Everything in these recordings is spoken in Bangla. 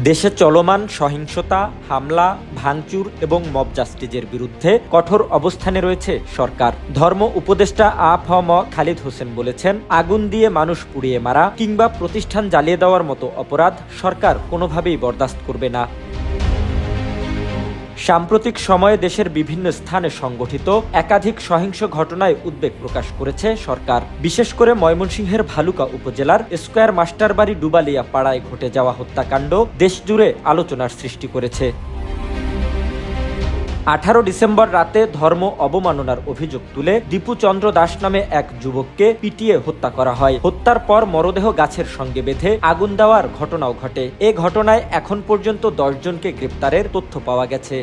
দেশে চলমান সহিংসতা, হামলা, ভাঙচুর এবং মব জাস্টিসের বিরুদ্ধে কঠোর অবস্থানে রয়েছে সরকার। ধর্ম উপদেষ্টা আ.ফ.ম. খালিদ হোসেন বলেছেন, আগুন দিয়ে মানুষ পুড়িয়ে মারা কিংবা প্রতিষ্ঠান জ্বালিয়ে দেওয়ার মতো অপরাধ সরকার কোনোভাবেই বরদাস্ত করবে না। সাম্প্রতিক সময়ে দেশের বিভিন্ন স্থানে সংঘটিত একাধিক সহিংস ঘটনায় উদ্বেগ প্রকাশ করেছে সরকার। বিশেষ করে ময়মনসিংহের ভালুকা উপজেলার স্কয়ার মাস্টারবাড়ি ডুবালিয়া পাড়ায় ঘটে যাওয়া হত্যাকাণ্ড দেশজুড়ে আলোচনার সৃষ্টি করেছে। 18 ডিসেম্বর রাতে ধর্ম অবমাননার অভিযোগ তুলে দীপু চন্দ্র দাস নামে এক যুবককে পিটিয়ে হত্যা করা হয়। হত্যার পর মরদেহ গাছের সঙ্গে বেঁধে আগুন দেওয়ার ঘটনাও ঘটে। এ ঘটনায় এখন পর্যন্ত 10 জনকে গ্রেপ্তারের তথ্য পাওয়া গেছে।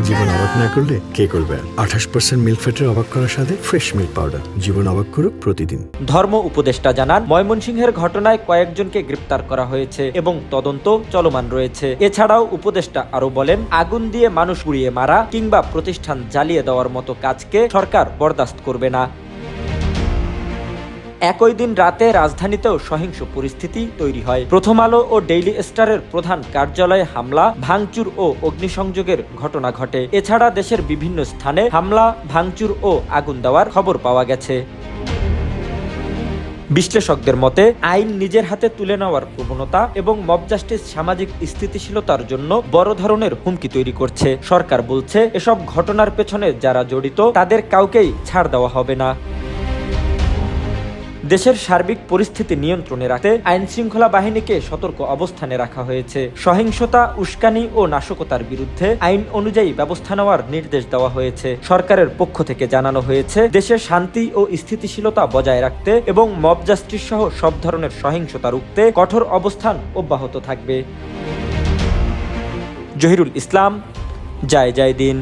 জীবন অবাক না করলে কে করবে? 28% মিল্ক ফ্যাটের অবাক করার সাথে ফ্রেশ মিল্ক পাউডার। জীবন অবাক করুক প্রতিদিন। ধর্ম উপদেষ্টা জানান, ময়মনসিংহের ঘটনায় কয়েকজনকে গ্রেপ্তার করা হয়েছে এবং তদন্ত চলমান রয়েছে। এছাড়াও উপদেষ্টা আরো বলেন, আগুন দিয়ে মানুষ পুড়িয়ে মারা কিংবা প্রতিষ্ঠান জ্বালিয়ে দেওয়ার মতো কাজকে সরকার বরদাস্ত করবে না। একই দিন রাতে রাজধানীতেও সহিংস পরিস্থিতি তৈরি হয়। প্রথম আলো ও ডেইলি স্টারের প্রধান কার্যালয়ে হামলা, ভাঙচুর ও অগ্নিসংযোগের ঘটনা ঘটে। এছাড়া দেশের বিভিন্ন স্থানে হামলা, ভাঙচুর ও আগুন দেওয়ার খবর পাওয়া গেছে। বিশ্লেষকদের মতে, আইন নিজের হাতে তুলে নেওয়ার প্রবণতা এবং মব জাস্টিস সামাজিক স্থিতিশীলতার জন্য বড় ধরনের হুমকি তৈরি করছে। সরকার বলছে, এসব ঘটনার পেছনে যারা জড়িত তাদের কাউকেই ছাড় দেওয়া হবে না। দেশের সার্বিক পরিস্থিতি নিয়ন্ত্রণে রাখতে আইনশৃঙ্খলা বাহিনীকে সতর্ক অবস্থানে রাখা হয়েছে। সহিংসতা, উস্কানি ও নাশকতার বিরুদ্ধে আইন অনুযায়ী ব্যবস্থা নেওয়ার নির্দেশ দেওয়া হয়েছে। সরকারের পক্ষ থেকে জানানো হয়েছে, দেশের শান্তি ও স্থিতিশীলতা বজায় রাখতে এবং মব জাস্টিস সহ সব ধরনের সহিংসতা রুখতে কঠোর অবস্থান অব্যাহত থাকবে। জহিরুল ইসলাম, জয় জয় দিন।